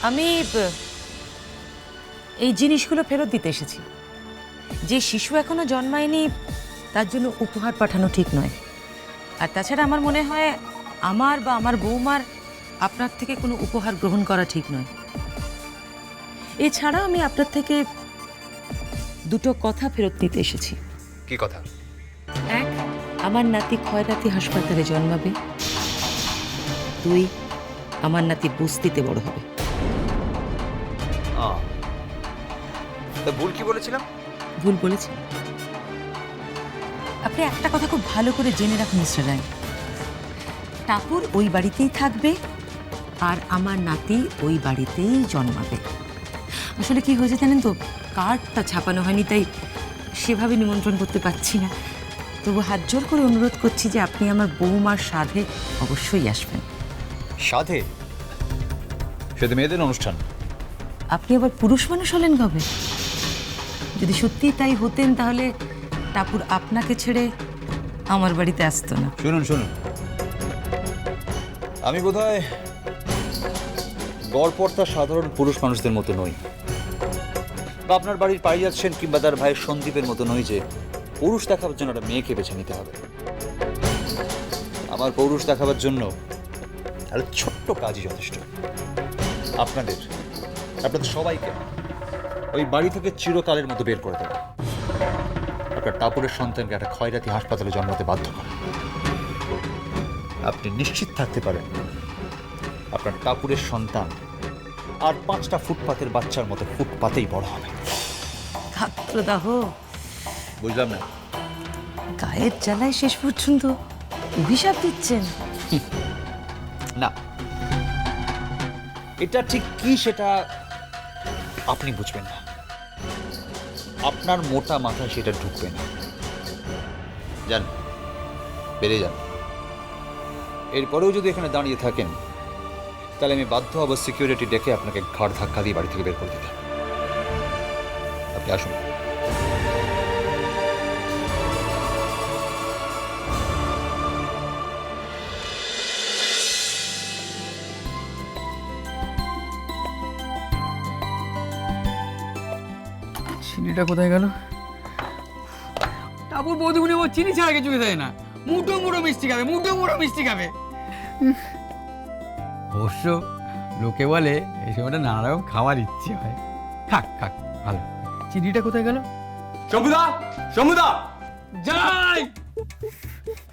আমি এই জিনিসগুলো ফেরত দিতে এসেছি। যে শিশু এখনো জন্মায়নি তার জন্য উপহার পাঠানো ঠিক নয়। আর তাছাড়া আমার মনে হয় আমার বা আমার বৌমার আপনার থেকে কোনো উপহার গ্রহণ করা ঠিক নয়। এছাড়া আমি আপনার থেকে দুটো কথা ফেরত দিতে এসেছি। কি কথা? এক, আমার নাতি খয়রাতি হাসপাতালে জন্মাবে। দুই, আমার নাতি বস্তিতে বড় হবে। তা ভুল কি বলেছিলাম? ভুল বলেছি? আপনি একটা কথা খুব ভালো করে জেনে রাখুন মিস্টার রায়, টাপুর ওই বাড়িতেই থাকবে আর আমার নাতি ওই বাড়িতেই জন্মাবে। আসলে কি হয়েছে জানেন তো, কার্ডটা ছাপানো হয়নি, তাই সেভাবে নিমন্ত্রণ করতে পারছি না। তবু হাত জোর করে অনুরোধ করছি যে আপনি আমার বৌমার সাধে অবশ্যই আসবেন। সাধে? সে তো মেয়েদের অনুষ্ঠান। আপনি আবার পুরুষ মানুষ হলেন কবে? যদি সত্যি তাই হতেন তাহলে টাপুর আপনাকে ছেড়ে আমার বাড়িতে আসতো না। শুনুন শুনুন, আমি বোধহয় গড়পড়তা সাধারণ পুরুষ মানুষদের মতো নই, বা আপনার বাড়ির পারিজাত সেন কিংবা তার ভাইয়ের সন্দীপের মতো নই যে পুরুষ দেখাবার জন্য একটা মেয়েকে বেছে নিতে হবে। আমার পুরুষ দেখাবার জন্য একটা ছোট্ট কাজই যথেষ্ট। আপনাদের সবাইকে ওই বাড়ি থেকে চিরকালের মতো বের করে দেবে। আপনার টাপুরের সন্তানকে একটা খয়রাতি হাসপাতালে জন্মাতে বাধ্য করে। আপনি নিশ্চিত থাকতে পারেন আপনার টাপুরের সন্তান আর 5টা ফুটপাতের বাচ্চার মতো ফুটপাতেই বড় হবে। ছাত্রদাহ, বুঝলাম না। গায়ের জ্বালায় শেষ পর্যন্ত অভিশাপ দিচ্ছেন? না, এটা ঠিক কি সেটা আপনি বুঝবেন না, আপনার মোটা মাথায় সেটা ঢুকবে না। যান, বেরিয়ে যান। এরপরেও যদি এখানে দাঁড়িয়ে থাকেন তাহলে আমি বাধ্য হব সিকিউরিটি ডেকে আপনাকে ঘাড় ধাক্কা দিয়ে বাড়ি থেকে বের করে দিতে। আপনি আসুন। চিনিটা কোথায় গেল? টাপুর বৌদিগুনি ও চিনি ছাড়া কিছু দেয় না। মুঠো মুঠো মিষ্টি খাবে, মুঠো মুঠো মিষ্টি খাবে। অবশ্য লোকে বলে এই সময়টা নানা রকম খাওয়ার ইচ্ছে হয়। খাক খাক, ভালো। চিনিটা কোথায় গেল? শম্ভুদা, শম্ভুদা, যাই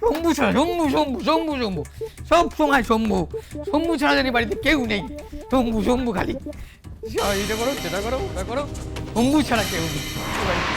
শম্ভু ছাড়া, শম্ভু শম্ভু শম্ভু শম্ভু, সব সময় শম্ভু শম্ভু ছাড়া জানি বাড়িতে কেউ নেই। শম্ভু শম্ভু খালি এটা করো, সেটা করো, ওটা করো, শম্ভু ছাড়া কেউ নেই বাড়িতে।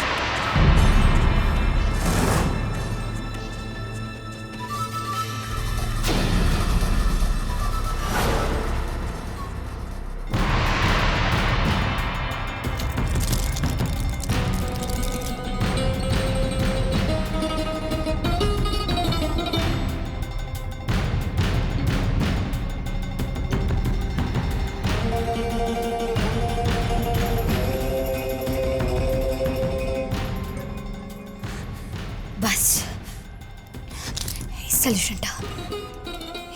বাস,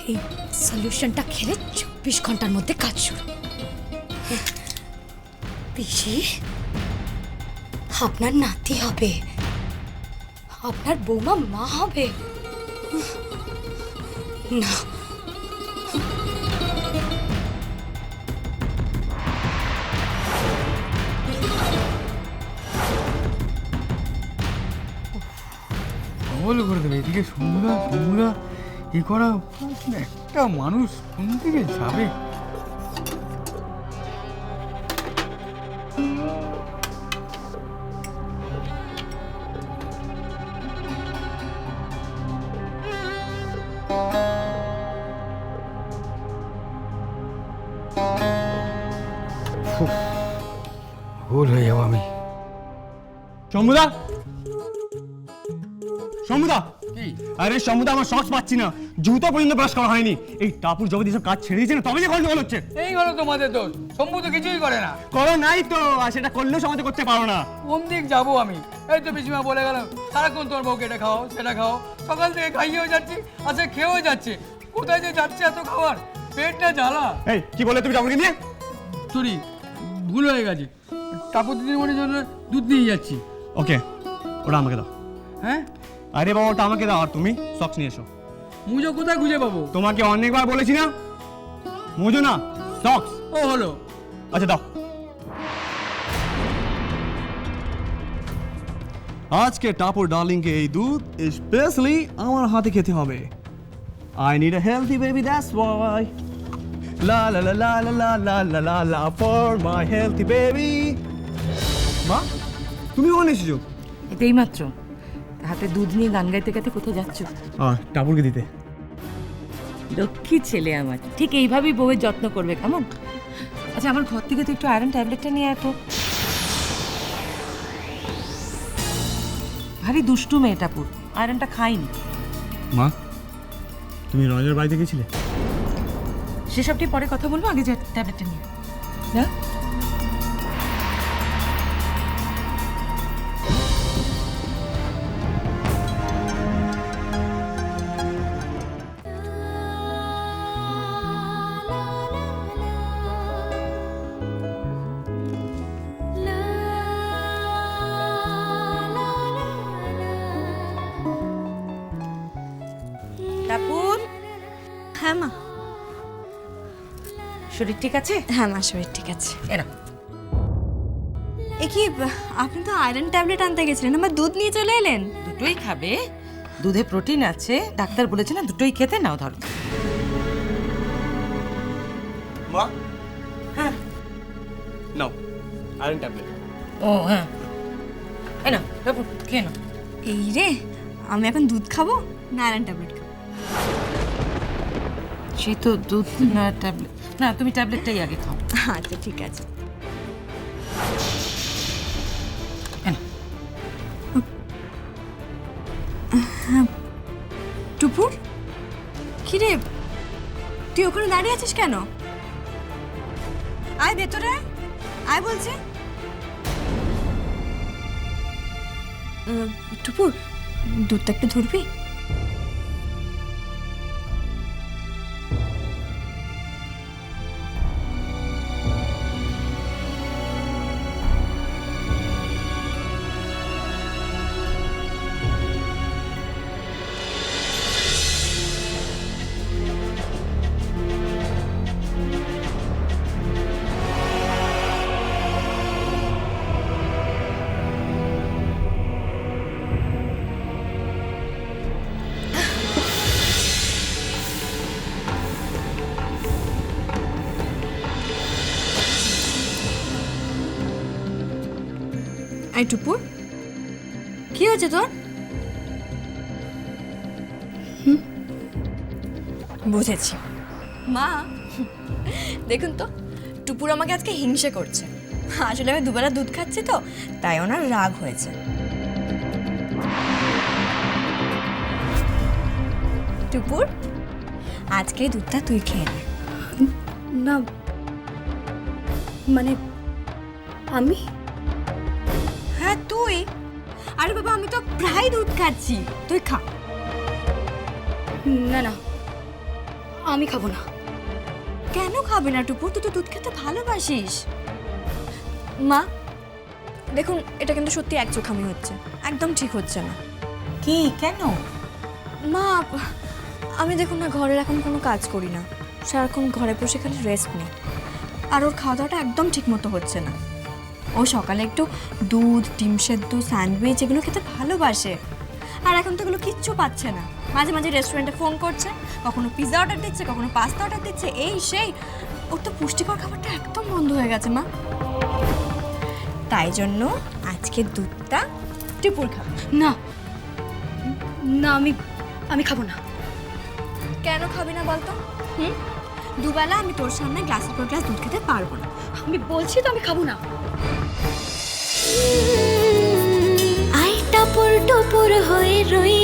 এই সলিউশনটা খেলে 24 ঘন্টার মধ্যে কাজ শুরু। পিসি, আপনার নাতি হবে, আপনার বৌমা মা হবে না। পাগল করে দেবে। এদিকে শম্ভুরা শম্ভুরা ই করা, একটা মানুষ কোন দিকে যাবে? ভুল হয়ে যাবো আমি। শম্ভুদা, শম্ভুদা, কি? আরে শম্ভুদা, আমার সক্স পাচ্ছি না, জুতো পর্যন্ত ব্রাশ করা হয়নি। এই টাপুর জগদীশ সব কাজ ছেড়ে দিয়েছে না, তবে যে গন্ডগোল হচ্ছে। এই হলো তোমাদের দোষ। শম্ভু তো কিছুই করে না। করো নাই তো, আর সেটা করলেও সমাজে করতে পারো না। কোন দিক যাবো আমি? এই তো পিসিমা বলে গেল সারাক্ষণ তোর বউকে এটা খাও সেটা খাও। সকাল থেকে খাইয়েও যাচ্ছি, আচ্ছা খেয়েও যাচ্ছে। কোথায় যে যাচ্ছে এত খাবার? পেটটা জ্বালা। এই কি বলে তুমি টাপুরকে নিয়ে? সরি ভুল হয়ে গেছে, টাপুর দিদিমণির জন্য দুধ নিয়ে যাচ্ছি। ওকে, ওটা আমাকে দাও। হ্যাঁ, আরে বাবা, ওটা আমাকে দাও, আর তুমি সক্স নিয়ে এসো। মুজো কোথায় খুঁজে পাবো? তোমাকে অনেকবার বলেছি না, মোজো না সক্স। ও হলো। আচ্ছা দাও। আজকে টাপুর ডার্লিংকে এই দুধ স্পেশালি আমার হাতে খেতে হবে। I need a healthy baby, that's why. লা লা লা লা লা লা লা লা লা ফর মাই হেলদি বেবি। মা, তুমি কখন এসেছো? এটাই মাত্র। হাতে দুধ নিয়ে গান গাইতে গাইতে কোথায় যাচ্ছ? টাপুরকে দিতে। লক্ষ্মী ছেলে আমার, ঠিক এইভাবেই বউয়ের যত্ন করবে, কেমন? আচ্ছা, আমার ঘর থেকে তো একটু আয়রন ট্যাবলেটটা নিয়ে এত। ভারী দুষ্টু মেয়েটা পুর, আয়রনটা খাইনি। মা, তুমি রঞ্জনের বাড়িতে গেছিলে? সেসবটি পরে কথা বলবো, আগে যে ট্যাবলেটটা নিয়ে যা। টাপুর, হ্যাঁ মা। শরীর ঠিক আছে? হ্যাঁ মা, শরীর ঠিক আছে। এরা এ কি, আপনি তো আয়রন ট্যাবলেট আনতে গেছিলেন, আমার দুধ নিয়ে চলে এলেন। দুটোই খাবে, দুধে প্রোটিন আছে, ডাক্তার বলেছে না দুটোই খেতে। নাও ধরো। মা, হ্যাঁ, নাও আয়রন ট্যাবলেট। ও হ্যাঁ, এই নাও টাপুর, খেয়ে নাও। এই রে, আমি এখন দুধ খাবো না আয়রন ট্যাবলেট খাবো? সেই তো দুধ না ট্যাবলেট, না তুমি ট্যাবলেটটাই আগে খাও। আচ্ছা ঠিক আছে। এই নাও। টুপুর, কি রে, তুই ওখানে দাঁড়িয়ে আছিস কেন? আয় ভেতরে আয়, আয় বলছে। টুপুর, দুধটা একটু ধরবি? এই টুপুর, কি হয়েছে তোর? বুঝেছি মা। দেখুন তো, টুপুর আমাকে আজকে হিংসে করছে। আসলে আমি দুবেলা দুধ খাচ্ছি তো, তাই ওনার রাগ হয়েছে। টুপুর, আজকে দুধটা তুই খেয়ে নে। না মানে আমি? হ্যাঁ তুই। আরে বাবা, আমি তো প্রায় দুধ খাচ্ছি, তুই খা। না না, আমি খাবো না। কেন খাবে না টুপুর? তুই তো দুধ খেতে ভালোবাসিস। মা দেখুন, এটা কিন্তু সত্যি এক চোখামি হচ্ছে, একদম ঠিক হচ্ছে না। কি, কেন? মা, আমি দেখুন না, ঘরের এখন কোনো কাজ করি না, সারাক্ষণ ঘরে বসে খালি রেস্ট নেই। আর ওর খাওয়া দাওয়াটা একদম ঠিক মতো হচ্ছে না। ও সকালে একটু দুধ, ডিম সেদ্ধ, স্যান্ডউইচ এগুলো খেতে ভালোবাসে, আর এখন তো এগুলো কিচ্ছু পাচ্ছে না। মাঝে মাঝে রেস্টুরেন্টে ফোন করছে, কখনো পিৎজা অর্ডার দিচ্ছে, কখনো পাস্তা অর্ডার দিচ্ছে, এই সেই। ওর তো পুষ্টিকর খাবারটা একদম বন্ধ হয়ে গেছে মা। তাই জন্য আজকে দুধটা টুপুর খাবে। না না, আমি খাবো না। কেন খাবি না বলতো? দুবেলা আমি তোর সামনে গ্লাসের পর গ্লাস দুধ খেতে পারবো না। আমি বলছি তো আমি খাবো না। আই টাপুর টুপুর হয়ে রই